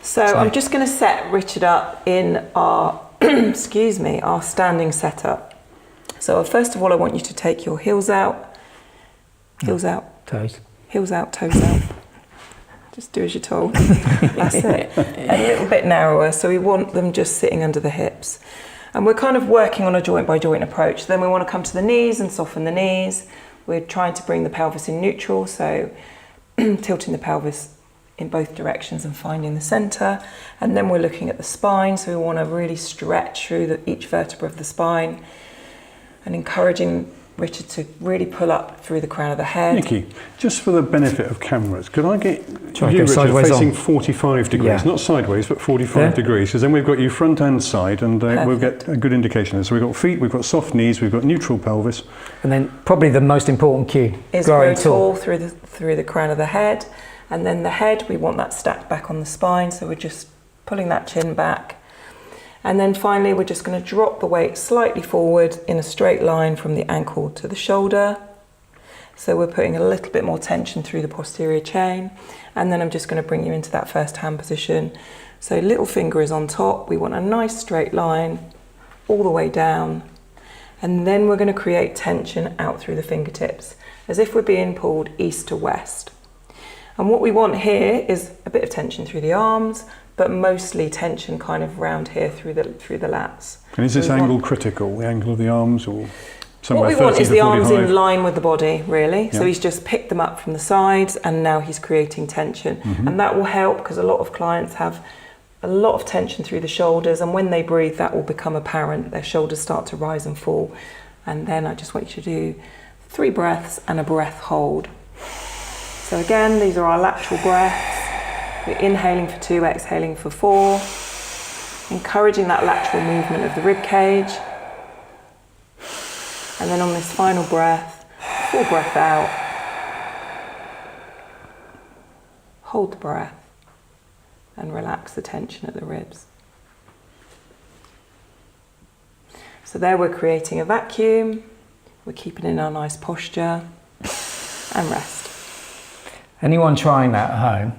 So I'm just going to set Richard up in our, excuse me, our standing setup. So first of all, I want you to take your heels out, toes, heels out, toes out. Just do as you're told. That's it. A little bit narrower, so we want them just sitting under the hips. And we're kind of working on a joint by joint approach. Then we want to come to the knees and soften the knees. We're trying to bring the pelvis in neutral, so tilting the pelvis in both directions and finding the center. And then we're looking at the spine, so we want to really stretch through each vertebra of the spine and encouraging Richard to really pull up through the crown of the head. Nikki, just for the benefit of cameras, could I get you, Richard, facing 45 degrees, not sideways, but 45 degrees, because then we've got you front and side, and we'll get a good indication. So we've got feet, we've got soft knees, we've got neutral pelvis. And then probably the most important cue is grow tall through the crown of the head, and then the head, we want that stacked back on the spine, so we're just pulling that chin back. And then finally, we're just going to drop the weight slightly forward in a straight line from the ankle to the shoulder. So we're putting a little bit more tension through the posterior chain. And then I'm just going to bring you into that first hand position. So little finger is on top. We want a nice straight line all the way down. And then we're going to create tension out through the fingertips, as if we're being pulled east to west. And what we want here is a bit of tension through the arms, but mostly tension kind of round here through the lats. And is this angle critical, the angle of the arms, or somewhere 30 to 45? What we want is the arms in line with the body, really. Yeah. So he's just picked them up from the sides, and now he's creating tension. And that will help, because a lot of clients have a lot of tension through the shoulders, and when they breathe, that will become apparent. Their shoulders start to rise and fall. And then I just want you to do 3 breaths and a breath hold. So again, these are our lateral breaths. We're inhaling for 2, exhaling for 4, encouraging that lateral movement of the rib cage. And then on this final breath, full breath out. Hold the breath and relax the tension at the ribs. So there we're creating a vacuum, we're keeping in our nice posture, and rest. Anyone trying that at home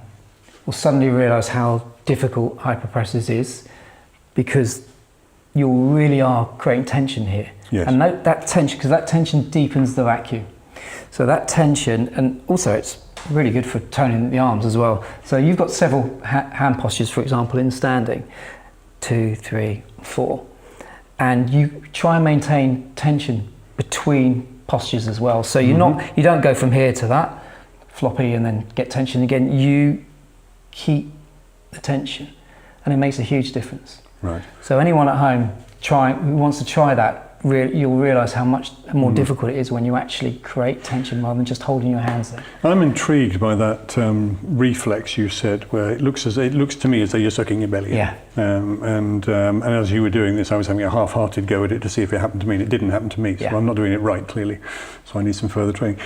will suddenly realise how difficult hypopressives is, because you really are creating tension here. Yes. And that tension, because that tension deepens the vacuum. So that tension, and also it's really good for toning the arms as well. So you've got several hand postures, for example, in standing, 2, 3, 4. And you try and maintain tension between postures as well. So you don't go from here to that, floppy, and then get tension again. You keep the tension, and it makes a huge difference. Right. So anyone at home who wants to try that, you'll realise how much more difficult it is when you actually create tension rather than just holding your hands there. I'm intrigued by that reflex you said, where it looks to me as though you're sucking your belly. Yeah. And as you were doing this, I was having a half-hearted go at it to see if it happened to me, and it didn't happen to me. So I'm not doing it right, clearly. So I need some further training.